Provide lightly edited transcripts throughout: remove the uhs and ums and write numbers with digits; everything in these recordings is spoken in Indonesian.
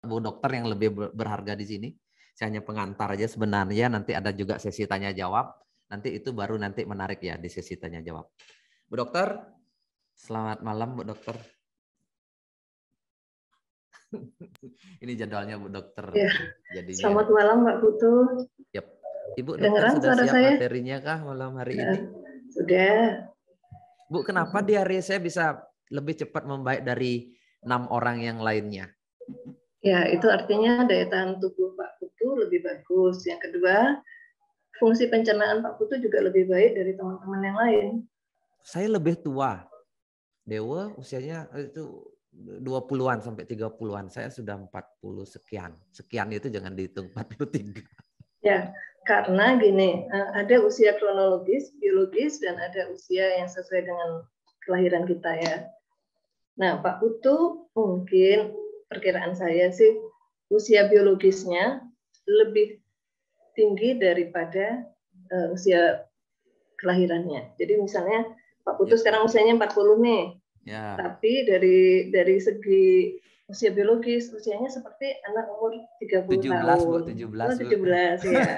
Bu Dokter yang lebih berharga di sini. Saya hanya pengantar aja sebenarnya. Nanti ada juga sesi tanya jawab. Nanti itu baru nanti menarik ya di sesi tanya jawab. Bu Dokter, selamat malam Bu Dokter. Ini jadwalnya Bu Dokter. Ya. Jadinya. Selamat malam Pak Putu. Yep. Ibu Dokter Dengeran sudah siap saya? materinya kah malam hari ini? Sudah. Bu, kenapa di hari saya bisa lebih cepat membaik dari 6 orang yang lainnya? Ya, itu artinya daya tahan tubuh Pak Putu lebih bagus. Yang kedua, fungsi pencernaan Pak Putu juga lebih baik dari teman-teman yang lain. Saya lebih tua. Dewa usianya itu 20-an sampai 30-an. Saya sudah 40 sekian. Sekian itu jangan dihitung 43. Ya, karena gini, ada usia kronologis, biologis, dan ada usia yang sesuai dengan kelahiran kita ya. Nah, Pak Putu mungkin perkiraan saya sih usia biologisnya lebih tinggi daripada usia kelahirannya. Jadi misalnya Pak Putu sekarang usianya 40 nih. Ya. Tapi dari segi usia biologis, usianya seperti anak umur 30 tahun. Bu, 17. 17 ya.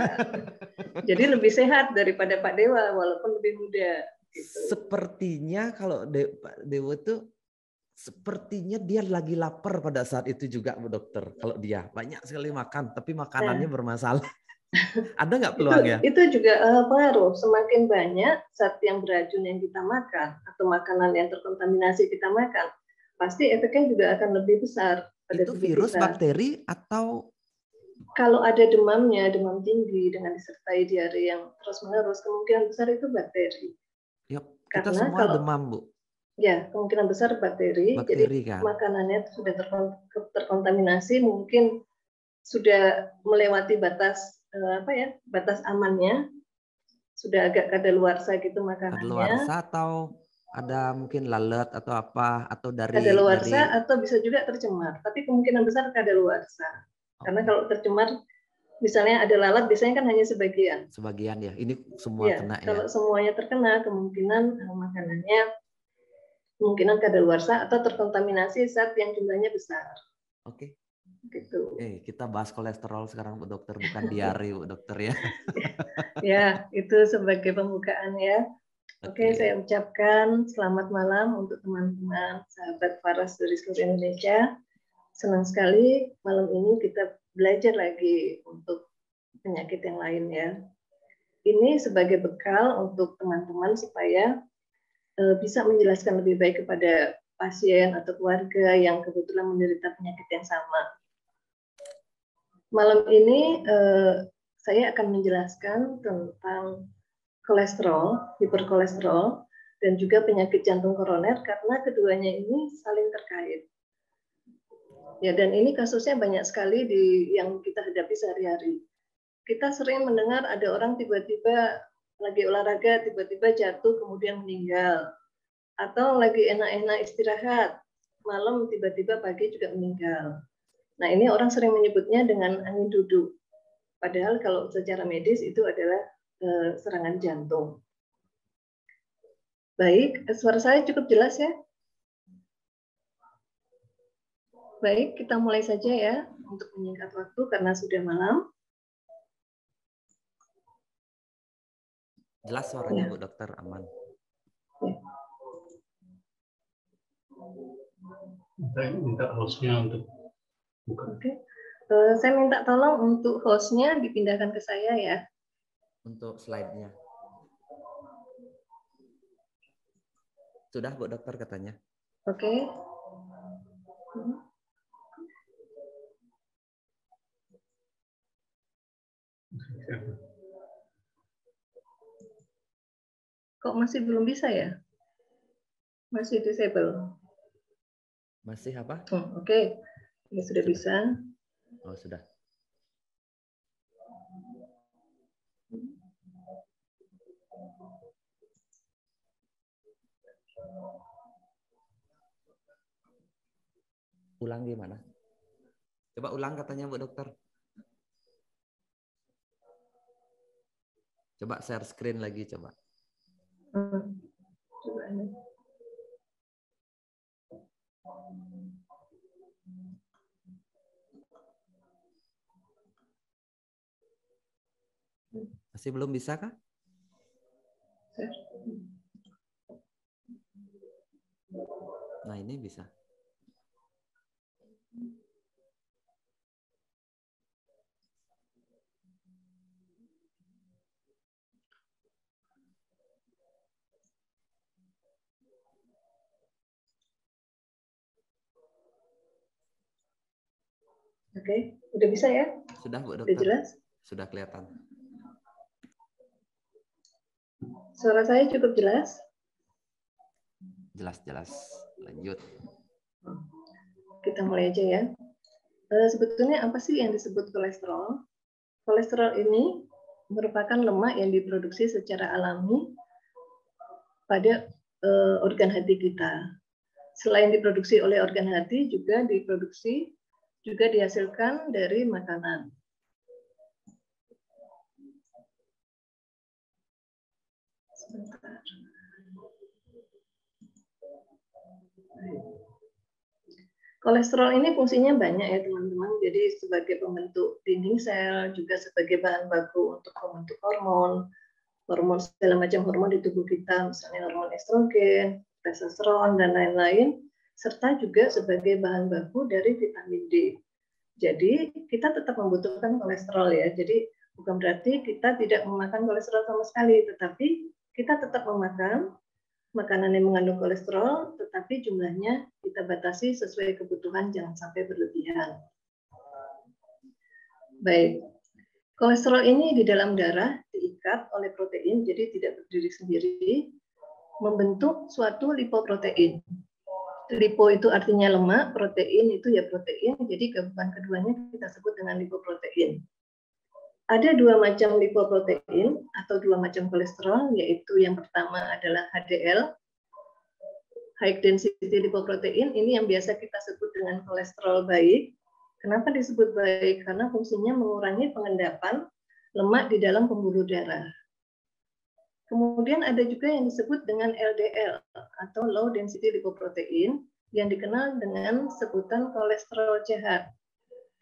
Jadi lebih sehat daripada Pak Dewa walaupun lebih muda. Gitu. Sepertinya kalau Pak Dewa itu sepertinya dia lagi lapar pada saat itu juga Bu Dokter. Kalau dia banyak sekali makan tapi makanannya bermasalah. Ada nggak peluangnya? Itu juga pengaruh. Semakin banyak zat yang beracun yang kita makan atau makanan yang terkontaminasi kita makan, pasti efeknya juga akan lebih besar pada itu virus, kita. bakteri, atau kalau ada demamnya, demam tinggi dengan disertai diare yang terus-menerus, kemungkinan besar itu bakteri. Ya, kita karena semua demam, Bu. Ya, kemungkinan besar bakteri. Jadi kan? Makanannya sudah terkontaminasi, mungkin sudah melewati batas batas amannya, sudah agak kadaluarsa gitu makanannya. Kadaluarsa atau ada mungkin lalat atau apa, atau dari kadaluarsa atau bisa juga tercemar, tapi kemungkinan besar kadaluarsa. Karena kalau tercemar, misalnya ada lalat, biasanya kan hanya sebagian. Sebagian ya, ini semua ya, kena ya. Kalau semuanya terkena, kemungkinan makanannya kemungkinan kadaluarsa atau terkontaminasi zat yang jumlahnya besar. Oke. Gitu. Kita bahas kolesterol sekarang Bu Dokter, bukan diare Bu Dokter ya. Ya, itu sebagai pembukaan ya. Oke, saya ucapkan selamat malam untuk teman-teman sahabat Faras dari seluruh Indonesia. Senang sekali malam ini kita belajar lagi untuk penyakit yang lain ya. Ini sebagai bekal untuk teman-teman supaya bisa menjelaskan lebih baik kepada pasien atau keluarga yang kebetulan menderita penyakit yang sama. Malam ini saya akan menjelaskan tentang kolesterol, hiperkolesterol, dan juga penyakit jantung koroner karena keduanya ini saling terkait. Ya, dan ini kasusnya banyak sekali yang kita hadapi sehari-hari. Kita sering mendengar ada orang tiba-tiba lagi olahraga, tiba-tiba jatuh kemudian meninggal. Atau lagi enak-enak istirahat, malam tiba-tiba pagi juga meninggal. Nah, ini orang sering menyebutnya dengan angin duduk. Padahal kalau secara medis itu adalah serangan jantung. Baik, suara saya cukup jelas ya? Baik, kita mulai saja ya untuk menyingkat waktu karena sudah malam. Jelas suaranya ya. Bu Dokter, aman. Ya. Saya minta hostnya untuk buka. Oke. Saya minta tolong untuk hostnya dipindahkan ke saya ya. Untuk slide-nya. Sudah Bu Dokter katanya. Oke. Kok masih belum bisa ya? Masih disable. Masih apa? Oke. Ini sudah bisa. Oh, sudah. Ulang gimana? Coba ulang katanya Bu Dokter. Coba share screen lagi coba. Coba ini. Masih belum bisa kah? Nah, ini bisa. Oke, udah bisa ya? Sudah, Bu Udah Dokter. jelas? Sudah kelihatan. Suara saya cukup jelas? Jelas-jelas. Lanjut. Kita mulai aja ya. Sebetulnya apa sih yang disebut kolesterol? Kolesterol ini merupakan lemak yang diproduksi secara alami pada organ hati kita. Selain diproduksi oleh organ hati, juga dihasilkan dari makanan. Sebentar. Kolesterol ini fungsinya banyak ya teman-teman. Jadi sebagai pembentuk dinding sel, juga sebagai bahan baku untuk membentuk hormon segala macam hormon di tubuh kita, misalnya hormon estrogen, testosteron, dan lain-lain, serta juga sebagai bahan baku dari vitamin D. Jadi kita tetap membutuhkan kolesterol ya. Jadi bukan berarti kita tidak memakan kolesterol sama sekali, tetapi kita tetap memakan makanan yang mengandung kolesterol, tetapi jumlahnya kita batasi sesuai kebutuhan, jangan sampai berlebihan. Baik, kolesterol ini di dalam darah diikat oleh protein, jadi tidak berdiri sendiri, membentuk suatu lipoprotein. Lipo itu artinya lemak, protein itu ya protein, jadi gabungan keduanya kita sebut dengan lipoprotein. Ada dua macam lipoprotein atau dua macam kolesterol, yaitu yang pertama adalah HDL, high density lipoprotein, ini yang biasa kita sebut dengan kolesterol baik. Kenapa disebut baik? Karena fungsinya mengurangi pengendapan lemak di dalam pembuluh darah. Kemudian ada juga yang disebut dengan LDL atau low density lipoprotein yang dikenal dengan sebutan kolesterol jahat.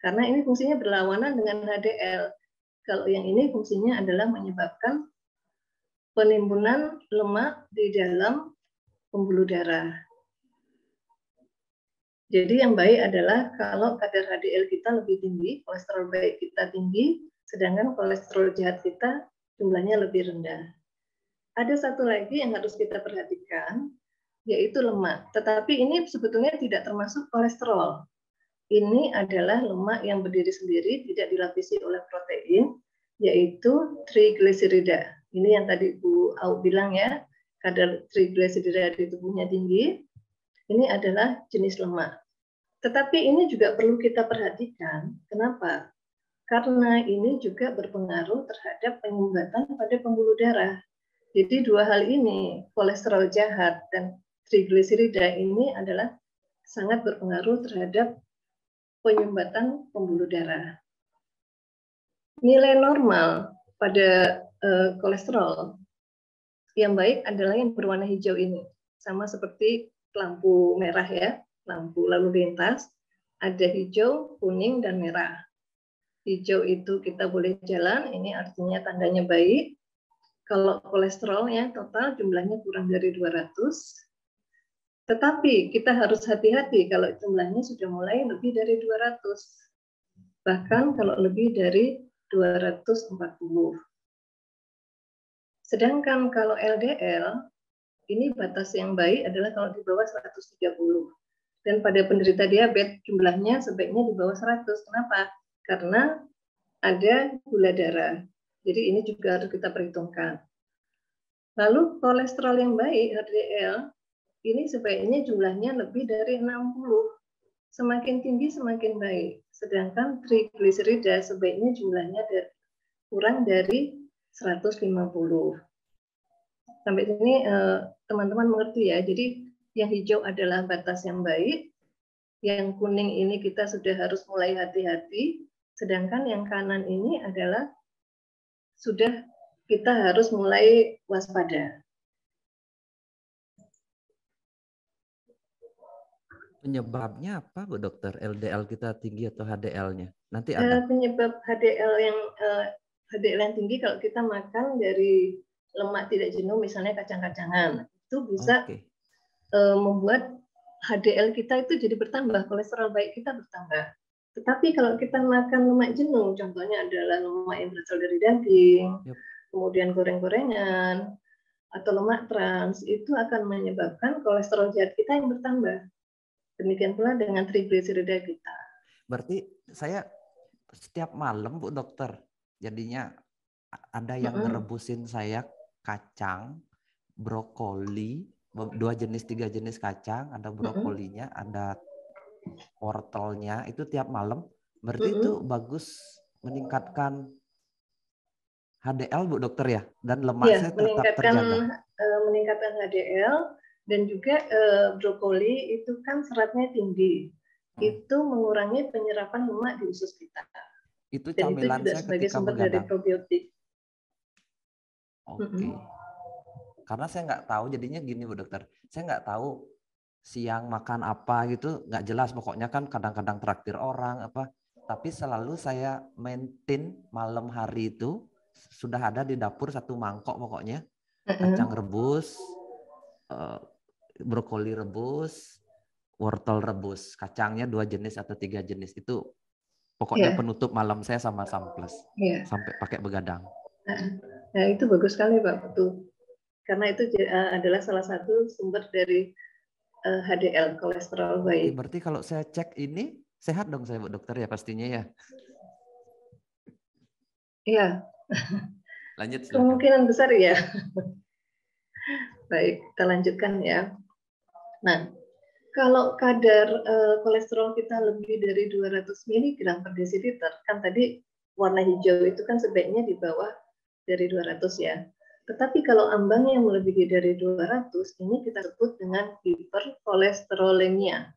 Karena ini fungsinya berlawanan dengan HDL. Kalau yang ini fungsinya adalah menyebabkan penimbunan lemak di dalam pembuluh darah. Jadi yang baik adalah kalau kadar HDL kita lebih tinggi, kolesterol baik kita tinggi, sedangkan kolesterol jahat kita jumlahnya lebih rendah. Ada satu lagi yang harus kita perhatikan, yaitu lemak. Tetapi ini sebetulnya tidak termasuk kolesterol. Ini adalah lemak yang berdiri sendiri, tidak dilapisi oleh protein, yaitu trigliserida. Ini yang tadi Bu Au bilang ya, kadar trigliserida di tubuhnya tinggi. Ini adalah jenis lemak. Tetapi ini juga perlu kita perhatikan. Kenapa? Karena ini juga berpengaruh terhadap penyumbatan pada pembuluh darah. Jadi dua hal ini, kolesterol jahat dan trigliserida ini adalah sangat berpengaruh terhadap penyumbatan pembuluh darah. Nilai normal pada kolesterol yang baik adalah yang berwarna hijau ini. Sama seperti lampu merah ya, lampu lalu lintas, ada hijau, kuning, dan merah. Hijau itu kita boleh jalan, ini artinya tandanya baik. Kalau kolesterolnya total jumlahnya kurang dari 200, tetapi kita harus hati-hati kalau jumlahnya sudah mulai lebih dari 200. Bahkan kalau lebih dari 240. Sedangkan kalau LDL, ini batas yang baik adalah kalau di bawah 130. Dan pada penderita diabetes jumlahnya sebaiknya di bawah 100. Kenapa? Karena ada gula darah. Jadi ini juga harus kita perhitungkan. Lalu kolesterol yang baik, HDL, ini sebaiknya jumlahnya lebih dari 60. Semakin tinggi semakin baik. Sedangkan trigliserida sebaiknya jumlahnya kurang dari 150. Sampai sini teman-teman mengerti ya. Jadi yang hijau adalah batas yang baik. Yang kuning ini kita sudah harus mulai hati-hati. Sedangkan yang kanan ini adalah sudah kita harus mulai waspada. Penyebabnya apa, Bu Dokter? LDL kita tinggi atau HDL-nya? Nanti ada. Penyebab HDL yang HDL yang tinggi kalau kita makan dari lemak tidak jenuh, misalnya kacang-kacangan, itu bisa Oke. membuat HDL kita itu jadi bertambah, kolesterol baik kita bertambah. Tetapi kalau kita makan lemak jenuh, contohnya adalah lemak yang berasal dari daging, Yup. kemudian goreng-gorengan, atau lemak trans, itu akan menyebabkan kolesterol jahat kita yang bertambah. Demikian pula dengan trigliserida kita. Berarti saya setiap malam Bu Dokter, jadinya ada yang ngerebusin saya kacang, brokoli, 2 jenis 3 jenis kacang, ada brokolinya, ada wortelnya, itu tiap malam. Berarti itu bagus meningkatkan HDL Bu Dokter ya, dan lemak Ya, saya tetap terjaga. meningkatkan HDL, dan juga brokoli itu kan seratnya tinggi. Itu mengurangi penyerapan lemak di usus kita. Itu Dan itu camilan juga saya sebagai ketika sumber dari begadang. probiotik. Oke. Karena saya nggak tahu, jadinya gini Bu Dokter, saya nggak tahu siang makan apa gitu, nggak jelas. Pokoknya kan kadang-kadang traktir orang apa, tapi selalu saya maintain malam hari itu sudah ada di dapur 1 mangkok pokoknya, kacang rebus, brokoli rebus, wortel rebus, kacangnya 2 jenis atau 3 jenis, itu pokoknya penutup malam saya sama Samples sampai pakai begadang. Nah, itu bagus sekali Pak, betul. Karena itu adalah salah satu sumber dari HDL, kolesterol baik. Oke, berarti kalau saya cek ini sehat dong saya Bu Dokter ya pastinya ya. Iya. Lanjut silakan. Kemungkinan besar ya. Baik, kita lanjutkan ya. Nah, kalau kadar kolesterol kita lebih dari 200 mg per desiliter, kan tadi warna hijau itu kan sebaiknya di bawah dari 200 ya. Tetapi kalau ambangnya melebihi dari 200, ini kita sebut dengan hiperkolesterolemia.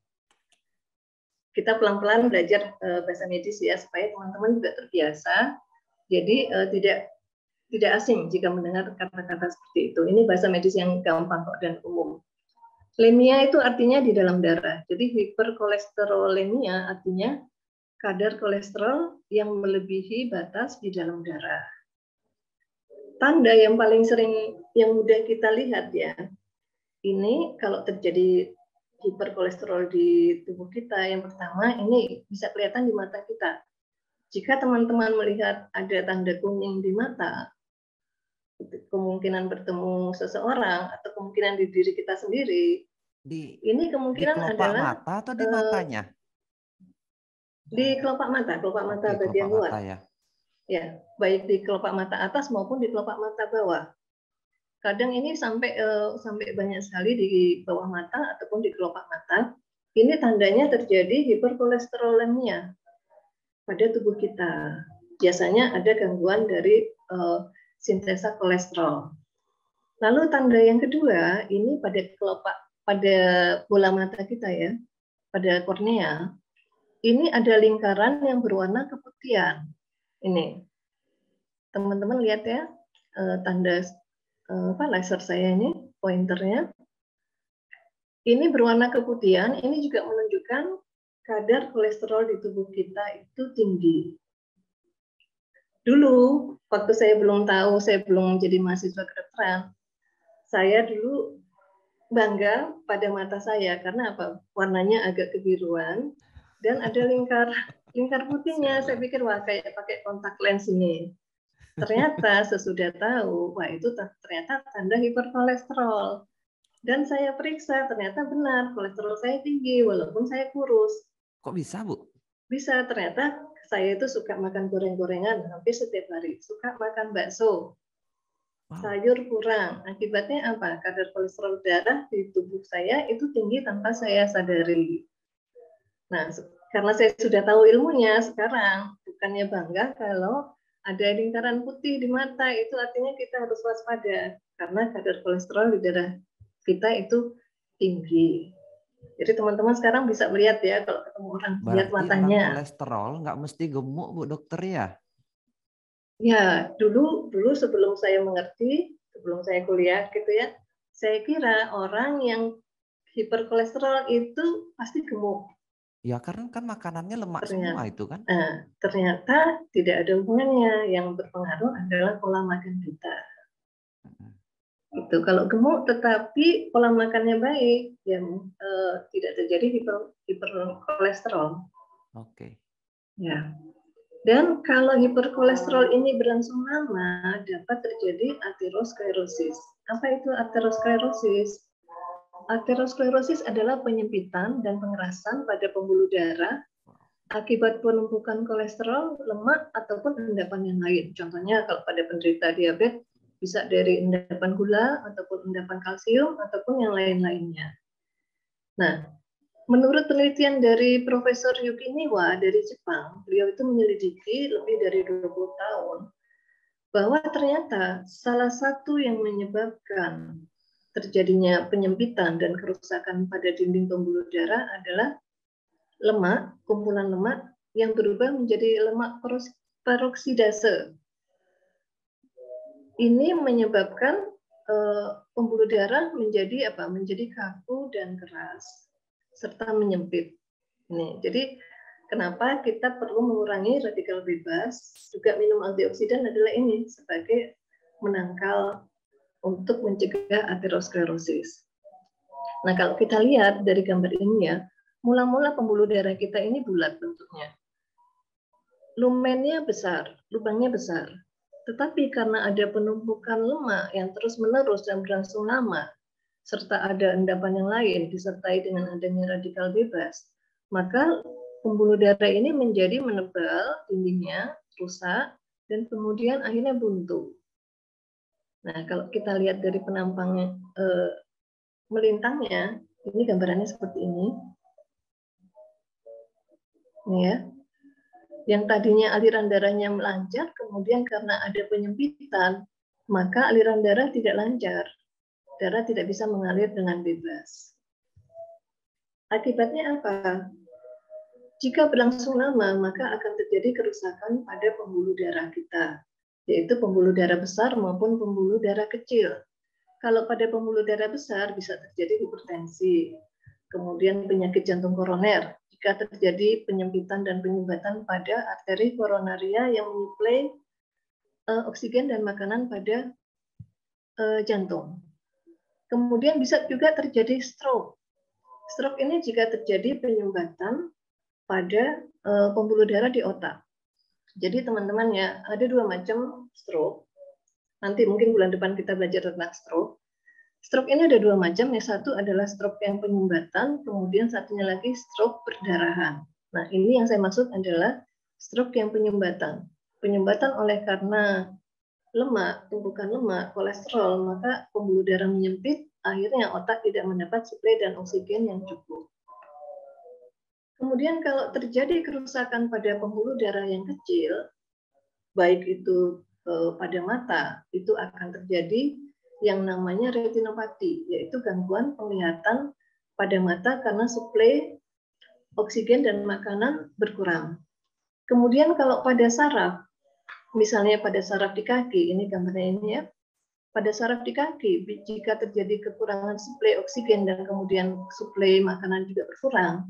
Kita pelan-pelan belajar bahasa medis ya, supaya teman-teman juga terbiasa. Jadi tidak asing jika mendengar kata-kata seperti itu. Ini bahasa medis yang gampang kok dan umum. Lemia itu artinya di dalam darah. Jadi hiperkolesterolemia artinya kadar kolesterol yang melebihi batas di dalam darah. Tanda yang paling sering, yang mudah kita lihat ya, ini kalau terjadi hiperkolesterol di tubuh kita, yang pertama ini bisa kelihatan di mata kita. Jika teman-teman melihat ada tanda kuning di mata, kemungkinan bertemu seseorang atau kemungkinan di diri kita sendiri, ini kemungkinan di kelopak adalah mata atau di matanya? Di kelopak mata bagian luar. Mata ya. Ya, baik di kelopak mata atas maupun di kelopak mata bawah. Kadang ini sampai banyak sekali di bawah mata ataupun di kelopak mata. Ini tandanya terjadi hiperkolesterolemia pada tubuh kita. Biasanya ada gangguan dari sintesa kolesterol. Lalu tanda yang kedua, ini pada bola mata kita ya, pada kornea. Ini ada lingkaran yang berwarna keputihan. Ini, teman-teman lihat ya, tanda laser saya ini, pointernya. Ini berwarna keputihan, ini juga menunjukkan kadar kolesterol di tubuh kita itu tinggi. Dulu, waktu saya belum tahu, saya belum menjadi mahasiswa kedokteran, saya dulu bangga pada mata saya, karena apa? Warnanya agak kebiruan, dan ada lingkar putihnya. Saya pikir, wah kayak pakai kontak lens ini. Ternyata sesudah tahu, wah itu ternyata tanda hiperkolesterol. Dan saya periksa, ternyata benar, kolesterol saya tinggi, walaupun saya kurus. Kok bisa, Bu? Bisa, ternyata saya itu suka makan goreng-gorengan hampir setiap hari. Suka makan bakso. Sayur kurang. Akibatnya apa? Kadar kolesterol darah di tubuh saya itu tinggi tanpa saya sadari. Nah, karena saya sudah tahu ilmunya, sekarang bukannya bangga kalau ada lingkaran putih di mata, itu artinya kita harus waspada karena kadar kolesterol di darah kita itu tinggi. Jadi teman-teman sekarang bisa melihat ya, kalau ketemu orang lihat matanya. Orang kolesterol nggak mesti gemuk Bu Dokter ya? Ya, dulu sebelum saya mengerti, sebelum saya kuliah gitu ya, saya kira orang yang hiperkolesterol itu pasti gemuk. Ya karena kan makanannya lemak semua itu kan. Ternyata tidak ada hubungannya. Yang berpengaruh adalah pola makan kita. Itu kalau gemuk tetapi pola makannya baik, ya tidak terjadi hiperkolesterol. Oke. Ya. Dan kalau hiperkolesterol ini berlangsung lama, dapat terjadi aterosklerosis. Apa itu aterosklerosis? Aterosklerosis adalah penyempitan dan pengerasan pada pembuluh darah akibat penumpukan kolesterol, lemak, ataupun endapan yang lain. Contohnya kalau pada penderita diabetes, bisa dari endapan gula, ataupun endapan kalsium, ataupun yang lain-lainnya. Nah, menurut penelitian dari Profesor Yuki Niwa dari Jepang, beliau itu menyelidiki lebih dari 20 tahun, bahwa ternyata salah satu yang menyebabkan terjadinya penyempitan dan kerusakan pada dinding pembuluh darah adalah lemak, kumpulan lemak yang berubah menjadi lemak peroksidase. Ini menyebabkan pembuluh darah menjadi apa? Menjadi kaku dan keras serta menyempit. Ini. Jadi kenapa kita perlu mengurangi radikal bebas? Juga minum antioksidan adalah ini sebagai menangkal untuk mencegah aterosklerosis. Nah, kalau kita lihat dari gambar ini ya, mula-mula pembuluh darah kita ini bulat bentuknya. Lumennya besar, lubangnya besar. Tetapi karena ada penumpukan lemak yang terus-menerus dan berlangsung lama, serta ada endapan yang lain disertai dengan adanya radikal bebas, maka pembuluh darah ini menjadi menebal, dindingnya rusak, dan kemudian akhirnya buntu. Nah, kalau kita lihat dari penampangnya, melintangnya, ini gambarannya seperti ini. Ini ya. Yang tadinya aliran darahnya melancar, kemudian karena ada penyempitan, maka aliran darah tidak lancar. Darah tidak bisa mengalir dengan bebas. Akibatnya apa? Jika berlangsung lama, maka akan terjadi kerusakan pada pembuluh darah kita, yaitu pembuluh darah besar maupun pembuluh darah kecil. Kalau pada pembuluh darah besar bisa terjadi hipertensi, kemudian penyakit jantung koroner, jika terjadi penyempitan dan penyumbatan pada arteri koronaria yang menyuplai oksigen dan makanan pada jantung. Kemudian bisa juga terjadi stroke. Stroke ini jika terjadi penyumbatan pada pembuluh darah di otak. Jadi teman-teman ya, ada dua macam stroke. Nanti mungkin bulan depan kita belajar tentang stroke. Stroke ini ada dua macam, yang satu adalah stroke yang penyumbatan, kemudian satunya lagi stroke perdarahan. Nah, ini yang saya maksud adalah stroke yang penyumbatan. Penyumbatan oleh karena lemak, tumpukan lemak, kolesterol, maka pembuluh darah menyempit, akhirnya otak tidak mendapat suplai dan oksigen yang cukup. Kemudian kalau terjadi kerusakan pada pembuluh darah yang kecil, baik itu pada mata, itu akan terjadi yang namanya retinopati, yaitu gangguan penglihatan pada mata karena suplai oksigen dan makanan berkurang. Kemudian kalau pada saraf, misalnya pada saraf di kaki, ini gambarnya ini ya, pada saraf di kaki, jika terjadi kekurangan suplai oksigen dan kemudian suplai makanan juga berkurang,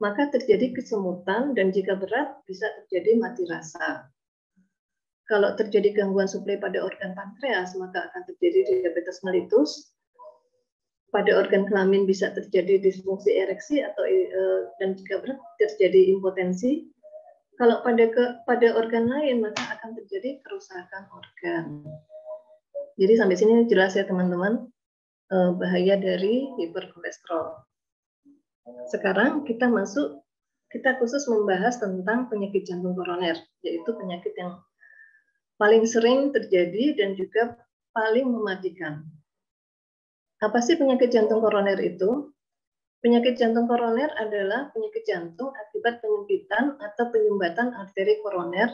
maka terjadi kesemutan dan jika berat bisa terjadi mati rasa. Kalau terjadi gangguan suplai pada organ pankreas, maka akan terjadi diabetes mellitus. Pada organ kelamin bisa terjadi disfungsi ereksi atau dan jika berat terjadi impotensi. Kalau pada organ lain, maka akan terjadi kerusakan organ. Jadi sampai sini jelas ya teman-teman, bahaya dari hiperkolesterol. Sekarang kita khusus membahas tentang penyakit jantung koroner, yaitu penyakit yang paling sering terjadi dan juga paling mematikan. Apa sih penyakit jantung koroner itu? Penyakit jantung koroner adalah penyakit jantung akibat penyempitan atau penyumbatan arteri koroner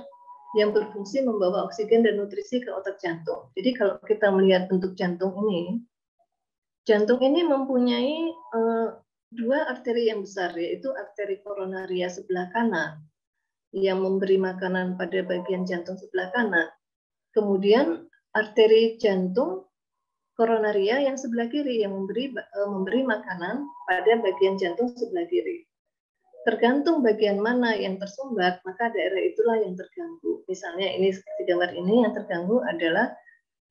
yang berfungsi membawa oksigen dan nutrisi ke otot jantung. Jadi kalau kita melihat bentuk jantung ini mempunyai dua arteri yang besar, yaitu arteri koronaria sebelah kanan yang memberi makanan pada bagian jantung sebelah kanan. Kemudian arteri jantung koronaria yang sebelah kiri yang memberi makanan pada bagian jantung sebelah kiri. Tergantung bagian mana yang tersumbat, maka daerah itulah yang terganggu. Misalnya ini seperti gambar ini, yang terganggu adalah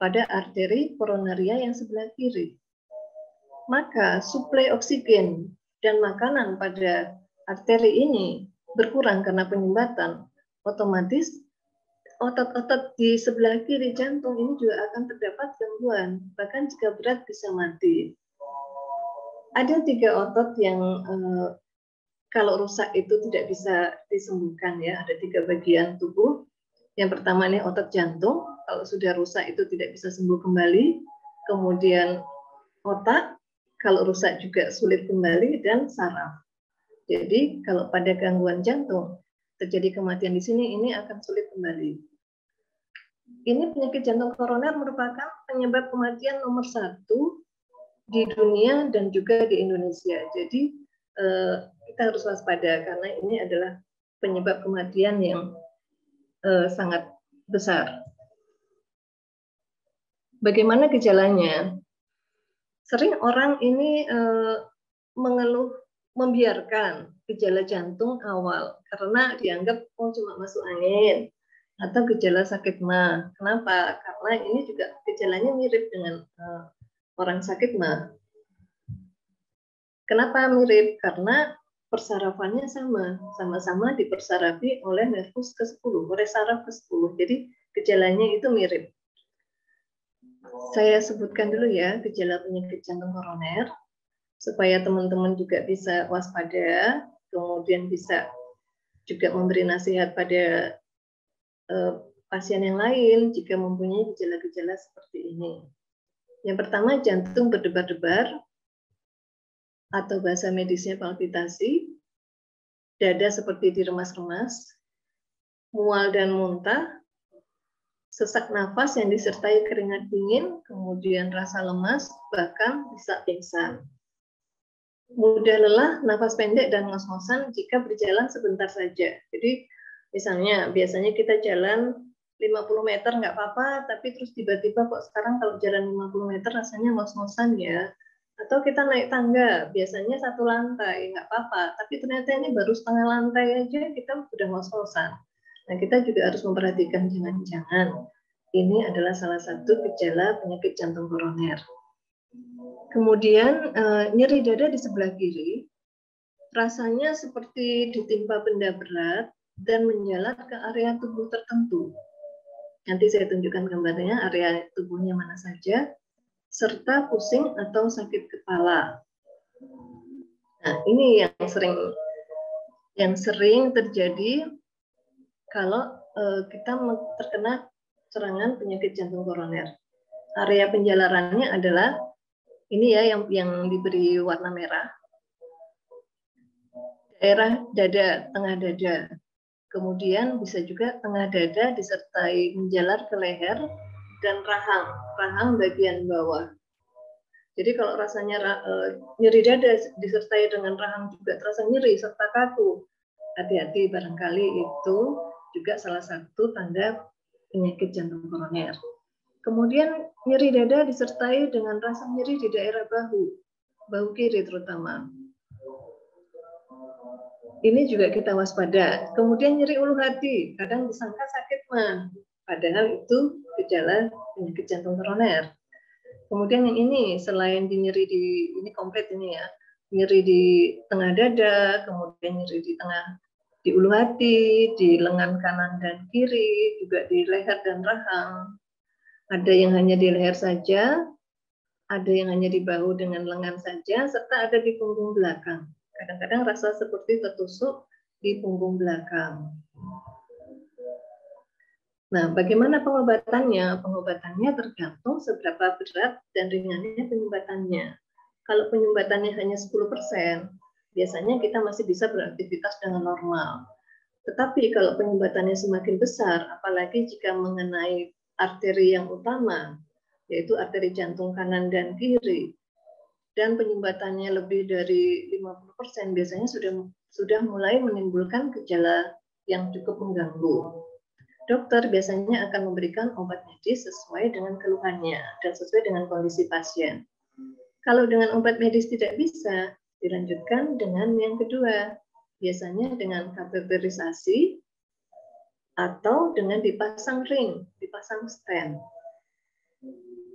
pada arteri koronaria yang sebelah kiri. Maka suplai oksigen dan makanan pada arteri ini berkurang karena penyumbatan, otomatis otot-otot di sebelah kiri jantung ini juga akan terdapat gangguan, bahkan jika berat bisa mati. Ada 3 otot yang kalau rusak itu tidak bisa disembuhkan ya, ada 3 bagian tubuh. Yang pertama ini otot jantung, kalau sudah rusak itu tidak bisa sembuh kembali. Kemudian otak, kalau rusak juga sulit kembali, dan saraf. Jadi kalau pada gangguan jantung terjadi kematian di sini, ini akan sulit kembali. Ini penyakit jantung koroner merupakan penyebab kematian nomor 1 di dunia dan juga di Indonesia. Jadi kita harus waspada karena ini adalah penyebab kematian yang sangat besar. Bagaimana gejalanya? Sering orang ini mengeluh, membiarkan gejala jantung awal karena dianggap cuma masuk angin atau gejala sakit mah. Kenapa? Karena ini juga gejalanya mirip dengan orang sakit mah. Kenapa mirip? Karena persarafannya sama-sama dipersarafi oleh nervus ke-10, oleh saraf ke-10. Jadi gejalanya itu mirip. Saya sebutkan dulu ya gejala penyakit jantung koroner supaya teman-teman juga bisa waspada, kemudian bisa juga memberi nasihat pada pasien yang lain jika mempunyai gejala-gejala seperti ini. Yang pertama, jantung berdebar-debar atau bahasa medisnya palpitasi, dada seperti diremas-remas, mual dan muntah, sesak nafas yang disertai keringat dingin, kemudian rasa lemas, bahkan bisa pingsan. Mudah lelah, nafas pendek, dan ngos-ngosan jika berjalan sebentar saja. Jadi misalnya, biasanya kita jalan 50 meter nggak apa-apa, tapi terus tiba-tiba kok sekarang kalau jalan 50 meter rasanya ngos-ngosan ya. Atau kita naik tangga, biasanya 1 lantai, nggak apa-apa. Tapi ternyata ini baru setengah lantai aja, kita sudah ngos-ngosan. Nah, kita juga harus memperhatikan jangan-jangan ini adalah salah satu gejala penyakit jantung koroner. Kemudian nyeri dada di sebelah kiri, rasanya seperti ditimpa benda berat dan menjalar ke area tubuh tertentu. Nanti saya tunjukkan gambarnya area tubuhnya mana saja, serta pusing atau sakit kepala. Nah, ini yang sering terjadi kalau kita terkena serangan penyakit jantung koroner. Area penjalarannya adalah ini ya yang diberi warna merah. Daerah dada, tengah dada. Kemudian bisa juga tengah dada disertai menjalar ke leher dan rahang bagian bawah. Jadi kalau rasanya nyeri dada disertai dengan rahang juga terasa nyeri serta kaku, hati-hati, barangkali itu juga salah satu tanda penyakit jantung koroner. Kemudian nyeri dada disertai dengan rasa nyeri di daerah bahu kiri terutama. Ini juga kita waspada. Kemudian nyeri ulu hati, kadang disangka sakit mah, padahal itu gejala penyakit jantung koroner. Kemudian yang ini, selain nyeri ini komplit ini ya, nyeri di tengah dada, kemudian nyeri di ulu hati, di lengan kanan dan kiri, juga di leher dan rahang. Ada yang hanya di leher saja, ada yang hanya di bahu dengan lengan saja, serta ada di punggung belakang. Kadang-kadang rasa seperti tertusuk di punggung belakang. Nah, bagaimana pengobatannya? Pengobatannya tergantung seberapa berat dan ringannya penyumbatannya. Kalau penyumbatannya hanya 10%, biasanya kita masih bisa beraktivitas dengan normal. Tetapi kalau penyumbatannya semakin besar, apalagi jika mengenai arteri yang utama, yaitu arteri jantung kanan dan kiri, dan penyumbatannya lebih dari 50%, biasanya sudah mulai menimbulkan gejala yang cukup mengganggu. Dokter biasanya akan memberikan obat medis sesuai dengan keluhannya dan sesuai dengan kondisi pasien. Kalau dengan obat medis tidak bisa, dilanjutkan dengan yang kedua, biasanya dengan kateterisasi atau dengan dipasang ring, dipasang stent.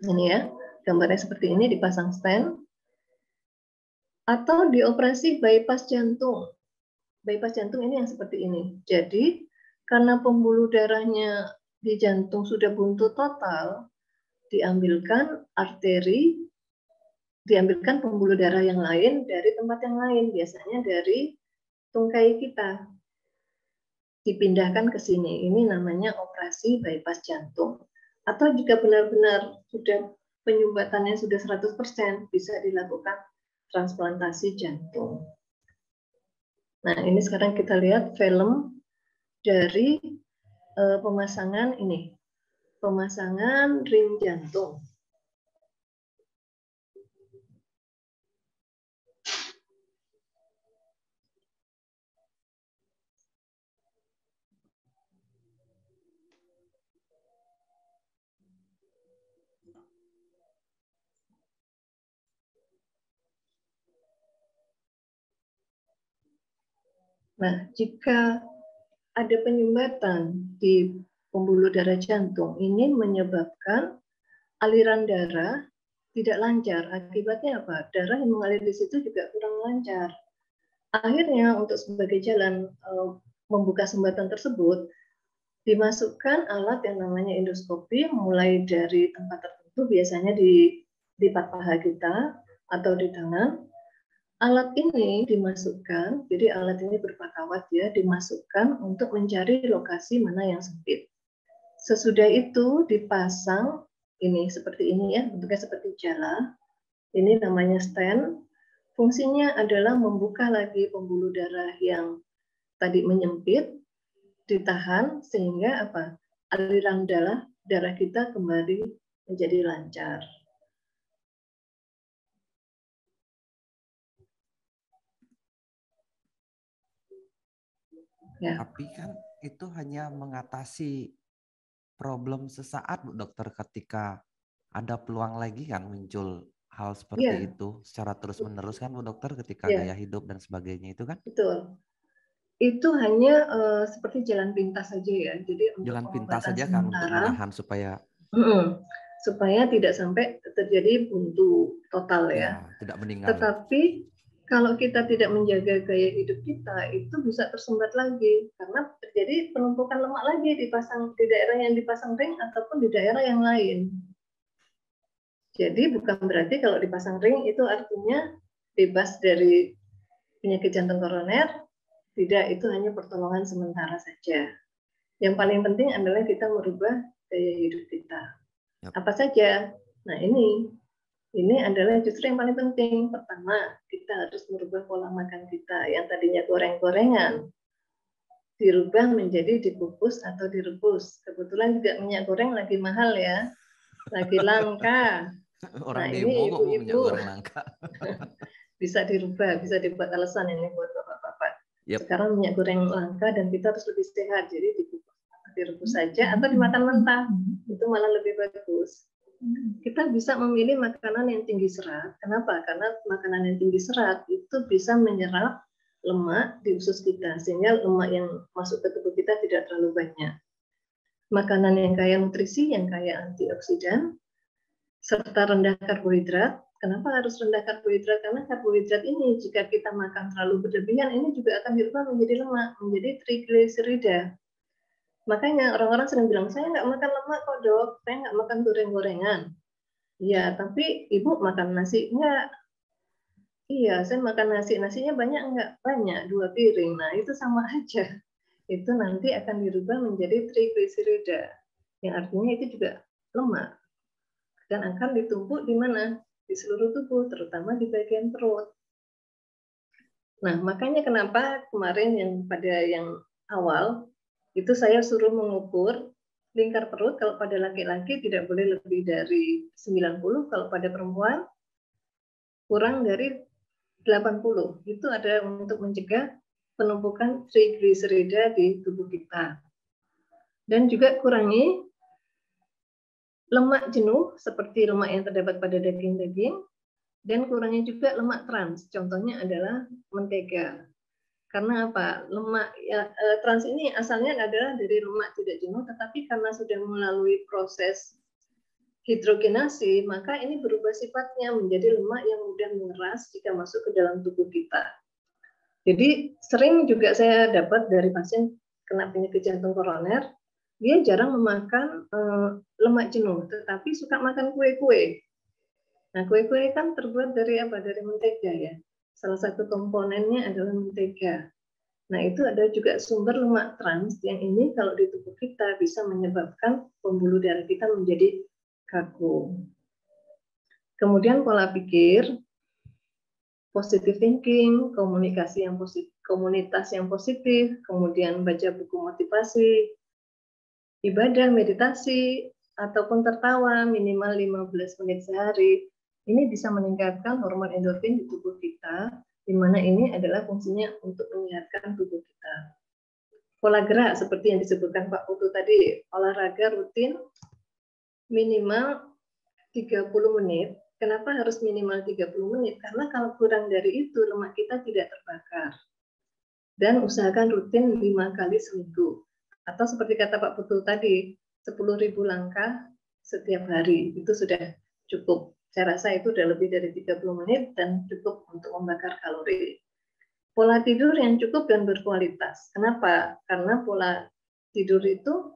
Ini ya, gambarnya seperti ini, dipasang stent. Atau dioperasi bypass jantung. Bypass jantung ini yang seperti ini. Jadi, karena pembuluh darahnya di jantung sudah buntu total, diambilkan arteri, diambilkan pembuluh darah yang lain dari tempat yang lain, biasanya dari tungkai kita. Dipindahkan ke sini. Ini namanya operasi bypass jantung. Atau jika benar-benar sudah penyumbatannya sudah 100%, bisa dilakukan transplantasi jantung. Nah, ini sekarang kita lihat film dari pemasangan ini. Pemasangan ring jantung. Nah, jika ada penyumbatan di pembuluh darah jantung, ini menyebabkan aliran darah tidak lancar. Akibatnya apa? Darah yang mengalir di situ juga kurang lancar. Akhirnya untuk sebagai jalan membuka sumbatan tersebut, dimasukkan alat yang namanya endoskopi, mulai dari tempat tertentu, biasanya di pat paha kita atau di tangan. Alat ini dimasukkan, jadi alat ini berupa kawat ya, dimasukkan untuk mencari lokasi mana yang sempit. Sesudah itu dipasang, ini seperti ini ya, bentuknya seperti jala. Ini namanya stent. Fungsinya adalah membuka lagi pembuluh darah yang tadi menyempit, ditahan sehingga apa? Aliran darah kita kembali menjadi lancar. Ya. Tapi kan itu hanya mengatasi problem sesaat, Bu Dokter, ketika ada peluang lagi kan muncul hal seperti itu secara terus-menerus kan Bu Dokter, ketika gaya hidup dan sebagainya itu kan? Betul. Itu hanya seperti jalan pintas saja ya. Jadi untuk jalan pintas pengobatan saja sementara, kan untuk menahan supaya tidak sampai terjadi buntu total ya. Tidak meninggal. Tetapi kalau kita tidak menjaga gaya hidup kita, itu bisa tersumbat lagi karena terjadi penumpukan lemak lagi di daerah yang dipasang ring ataupun di daerah yang lain. Jadi bukan berarti kalau dipasang ring itu artinya bebas dari penyakit jantung koroner. Tidak, itu hanya pertolongan sementara saja. Yang paling penting adalah kita merubah gaya hidup kita. Apa saja? Nah, ini adalah justru yang paling penting. Pertama, kita harus merubah pola makan kita. Yang tadinya goreng-gorengan, dirubah menjadi dikukus atau direbus. Kebetulan juga minyak goreng lagi mahal ya. Lagi langka. Orang demo kok minyak goreng langka. Bisa dirubah, bisa dibuat alasan ini buat bapak-bapak. Sekarang minyak goreng langka dan kita harus lebih sehat. Jadi dikukus atau direbus saja atau dimakan mentah. Itu malah lebih bagus. Kita bisa memilih makanan yang tinggi serat. Kenapa? Karena makanan yang tinggi serat itu bisa menyerap lemak di usus kita, sehingga lemak yang masuk ke tubuh kita tidak terlalu banyak. Makanan yang kaya nutrisi, yang kaya antioksidan, serta rendah karbohidrat. Kenapa harus rendah karbohidrat? Karena karbohidrat ini jika kita makan terlalu berlebihan, ini juga akan dirubah menjadi lemak, menjadi trigliserida. Makanya orang-orang sering bilang, saya nggak makan lemak kok dok, saya nggak makan goreng-gorengan. Ya, tapi ibu makan nasi enggak? Iya, saya makan nasi. Nasinya banyak enggak? Banyak, 2 piring. Nah, itu sama aja. Itu nanti akan dirubah menjadi trigliserida. Yang artinya itu juga lemak. Dan akan ditumpuk di mana? Di seluruh tubuh, terutama di bagian perut. Nah, makanya kenapa kemarin yang awal, itu saya suruh mengukur lingkar perut. Kalau pada laki-laki tidak boleh lebih dari 90, kalau pada perempuan kurang dari 80. Itu ada untuk mencegah penumpukan trigliserida di tubuh kita. Dan juga kurangi lemak jenuh seperti lemak yang terdapat pada daging-daging, dan kurangi juga lemak trans. Contohnya adalah mentega. Karena apa? Lemak ya, trans ini asalnya adalah dari lemak tidak jenuh, tetapi karena sudah melalui proses hidrogenasi, maka ini berubah sifatnya menjadi lemak yang mudah mengeras jika masuk ke dalam tubuh kita. Jadi sering juga saya dapat dari pasien kena penyakit jantung koroner, dia jarang memakan lemak jenuh, tetapi suka makan kue-kue. Nah, kue-kue kan terbuat dari apa? Dari mentega ya. Salah satu komponennya adalah mentega. Nah, itu ada juga sumber lemak trans yang ini kalau di tubuh kita bisa menyebabkan pembuluh darah kita menjadi kaku. Kemudian pola pikir, positive thinking, komunikasi yang positif, komunitas yang positif, kemudian baca buku motivasi, ibadah, meditasi, ataupun tertawa minimal 15 menit sehari. Ini bisa meningkatkan hormon endorfin di tubuh kita, di mana ini adalah fungsinya untuk menyehatkan tubuh kita. Pola gerak seperti yang disebutkan Pak Putu tadi, olahraga rutin minimal 30 menit. Kenapa harus minimal 30 menit? Karena kalau kurang dari itu, lemak kita tidak terbakar. Dan usahakan rutin 5 kali seminggu. Atau seperti kata Pak Putu tadi, 10.000 langkah setiap hari. Itu sudah cukup. Saya rasa itu sudah lebih dari 30 menit dan cukup untuk membakar kalori. Pola tidur yang cukup dan berkualitas. Kenapa? Karena pola tidur itu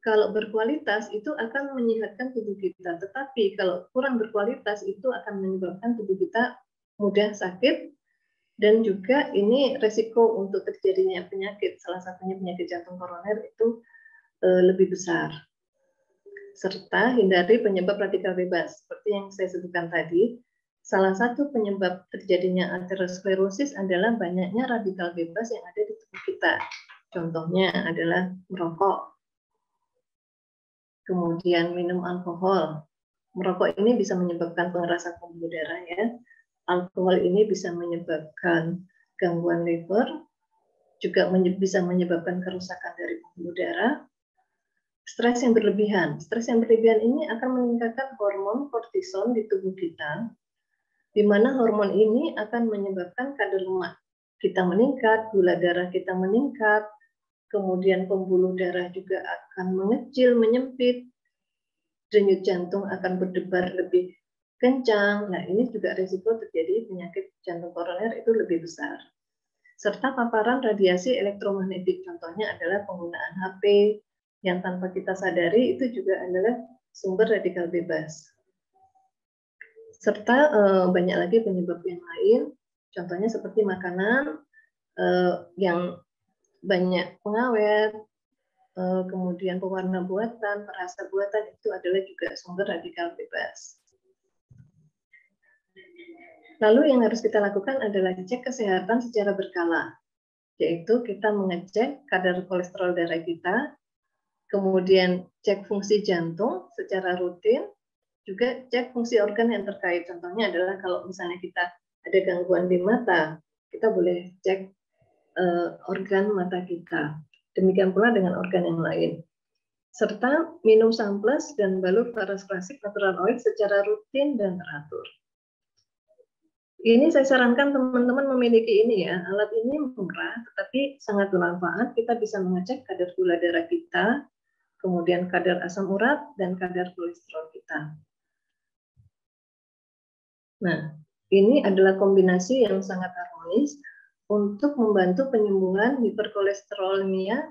kalau berkualitas itu akan menyehatkan tubuh kita. Tetapi kalau kurang berkualitas itu akan menyebabkan tubuh kita mudah sakit dan juga ini resiko untuk terjadinya penyakit. Salah satunya penyakit jantung koroner itu lebih besar. Serta hindari penyebab radikal bebas. Seperti yang saya sebutkan tadi, salah satu penyebab terjadinya aterosklerosis adalah banyaknya radikal bebas yang ada di tubuh kita. Contohnya adalah merokok, kemudian minum alkohol. Merokok ini bisa menyebabkan pengerasan pembuluh darah ya. Alkohol ini bisa menyebabkan gangguan liver, juga bisa menyebabkan kerusakan dari pembuluh darah. Stres yang berlebihan. Stres yang berlebihan ini akan meningkatkan hormon kortisol di tubuh kita, di mana hormon ini akan menyebabkan kadar lemak kita meningkat, gula darah kita meningkat, kemudian pembuluh darah juga akan mengecil, menyempit, denyut jantung akan berdebar lebih kencang. Nah, ini juga risiko terjadi penyakit jantung koroner itu lebih besar. Serta paparan radiasi elektromagnetik, contohnya adalah penggunaan HP yang tanpa kita sadari itu juga adalah sumber radikal bebas. Serta banyak lagi penyebab yang lain, contohnya seperti makanan yang banyak pengawet, kemudian pewarna buatan, perasa buatan itu adalah juga sumber radikal bebas. Lalu yang harus kita lakukan adalah cek kesehatan secara berkala, yaitu kita mengecek kadar kolesterol darah kita, kemudian cek fungsi jantung secara rutin, juga cek fungsi organ yang terkait. Contohnya adalah kalau misalnya kita ada gangguan di mata, kita boleh cek organ mata kita. Demikian pula dengan organ yang lain. Serta minum samples dan balut paras klasik natural oil secara rutin dan teratur. Ini saya sarankan teman-teman memiliki ini ya. Alat ini murah, tetapi sangat bermanfaat. Kita bisa mengecek kadar gula darah kita, kemudian kadar asam urat, dan kadar kolesterol kita. Nah, ini adalah kombinasi yang sangat harmonis untuk membantu penyembuhan hiperkolesterolemia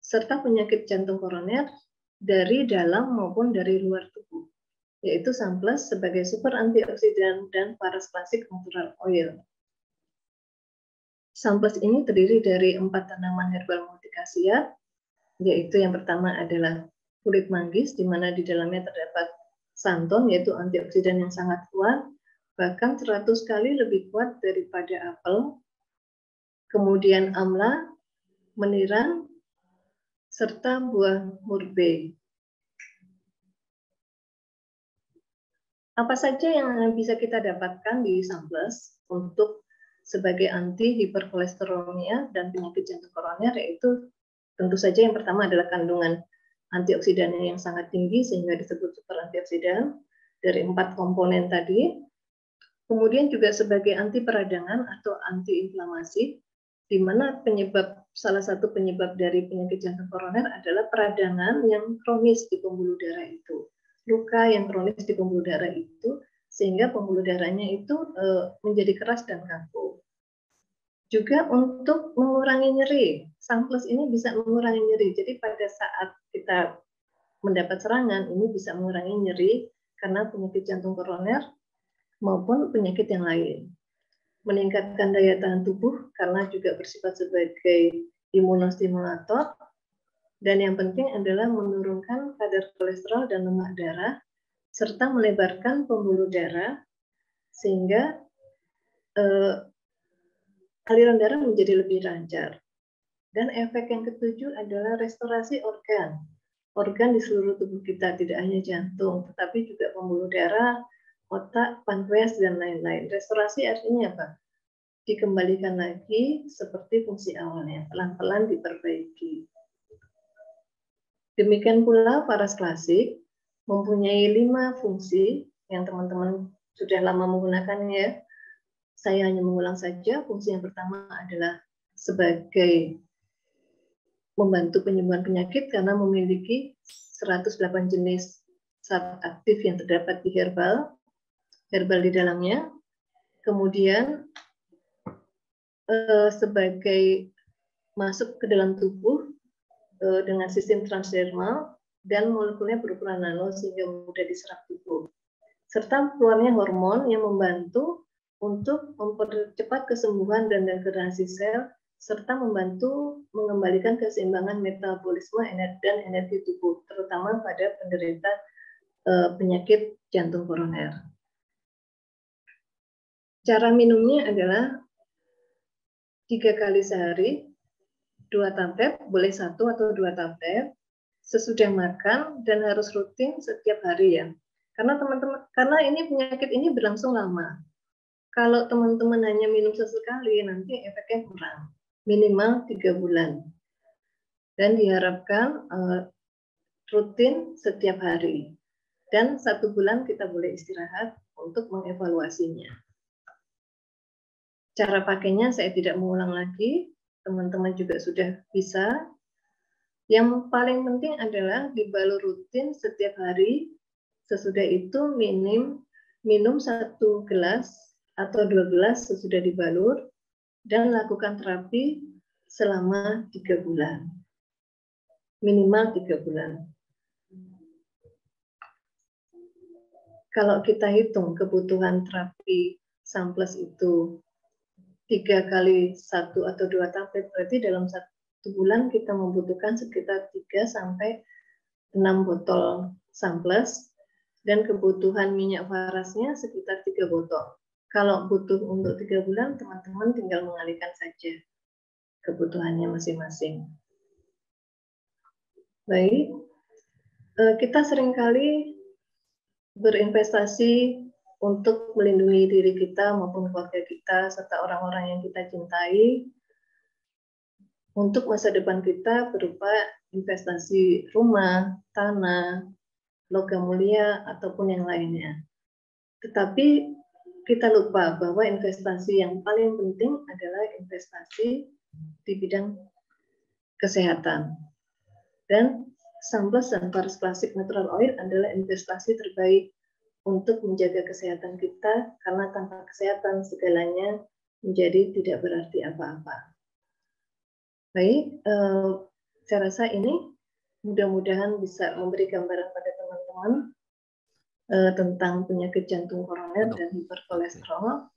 serta penyakit jantung koroner dari dalam maupun dari luar tubuh, yaitu samples sebagai super antioksidan dan paras klasik natural oil. Samples ini terdiri dari 4 tanaman herbal multikhasiat, yaitu yang pertama adalah kulit manggis, di mana di dalamnya terdapat santon, yaitu antioksidan yang sangat kuat, bahkan 100 kali lebih kuat daripada apel. Kemudian amla, meniran, serta buah murbei. Apa saja yang bisa kita dapatkan di samples untuk sebagai anti hiperkolesterolemia dan penyakit jantung koroner, yaitu tentu saja yang pertama adalah kandungan antioksidannya yang sangat tinggi sehingga disebut super antioksidan dari 4 komponen tadi. Kemudian juga sebagai anti peradangan atau antiinflamasi, di mana salah satu penyebab dari penyakit jantung koroner adalah peradangan yang kronis di pembuluh darah itu. Luka yang kronis di pembuluh darah itu, sehingga pembuluh darahnya itu menjadi keras dan kaku. Juga untuk mengurangi nyeri, Samples ini bisa mengurangi nyeri. Jadi pada saat kita mendapat serangan, ini bisa mengurangi nyeri karena penyakit jantung koroner maupun penyakit yang lain. Meningkatkan daya tahan tubuh karena juga bersifat sebagai imunostimulator. Dan yang penting adalah menurunkan kadar kolesterol dan lemak darah, serta melebarkan pembuluh darah, sehingga aliran darah menjadi lebih lancar. Dan efek yang ketujuh adalah restorasi organ. Organ di seluruh tubuh kita, tidak hanya jantung, tetapi juga pembuluh darah, otak, pankreas, dan lain-lain. Restorasi artinya apa? Dikembalikan lagi seperti fungsi awalnya, pelan-pelan diperbaiki. Demikian pula Faras Klasik mempunyai 5 fungsi yang teman-teman sudah lama menggunakannya. Saya hanya mengulang saja. Fungsi yang pertama adalah sebagai membantu penyembuhan penyakit karena memiliki 108 jenis zat aktif yang terdapat di herbal di dalamnya. Kemudian sebagai masuk ke dalam tubuh dengan sistem transdermal dan molekulnya berukuran nano sehingga mudah diserap tubuh. Serta keluarnya hormon yang membantu untuk mempercepat kesembuhan dan degradasi sel, serta membantu mengembalikan keseimbangan metabolisme dan energi tubuh, terutama pada penderita penyakit jantung koroner. Cara minumnya adalah 3 kali sehari, 2 tablet, boleh 1 atau 2 tablet, sesudah makan dan harus rutin setiap hari ya. Karena ini penyakit ini berlangsung lama. Kalau teman-teman hanya minum sesekali, nanti efeknya kurang. Minimal 3 bulan. Dan diharapkan rutin setiap hari. Dan 1 bulan kita boleh istirahat untuk mengevaluasinya. Cara pakainya saya tidak mengulang lagi. Teman-teman juga sudah bisa. Yang paling penting adalah dibalur rutin setiap hari. Sesudah itu minum 1 gelas atau 2 gelas sesudah dibalur dan lakukan terapi selama 3 bulan. Minimal 3 bulan. Kalau kita hitung kebutuhan terapi Samples itu 3 kali 1 atau 2 tablet, berarti dalam 1 bulan kita membutuhkan sekitar 3 sampai 6 botol Samples dan kebutuhan minyak farasnya sekitar 3 botol. Kalau butuh untuk 3 bulan, teman-teman tinggal mengalihkan saja kebutuhannya masing-masing. Baik, kita seringkali berinvestasi untuk melindungi diri kita maupun keluarga kita serta orang-orang yang kita cintai untuk masa depan kita berupa investasi rumah, tanah, logam mulia, ataupun yang lainnya. Tetapi kita lupa bahwa investasi yang paling penting adalah investasi di bidang kesehatan. Dan Samples dan Faras Klasik Natural Oil adalah investasi terbaik untuk menjaga kesehatan kita, karena tanpa kesehatan segalanya menjadi tidak berarti apa-apa. Baik, saya rasa ini mudah-mudahan bisa memberi gambaran pada teman-teman tentang penyakit jantung koroner dan hiperkolesterol.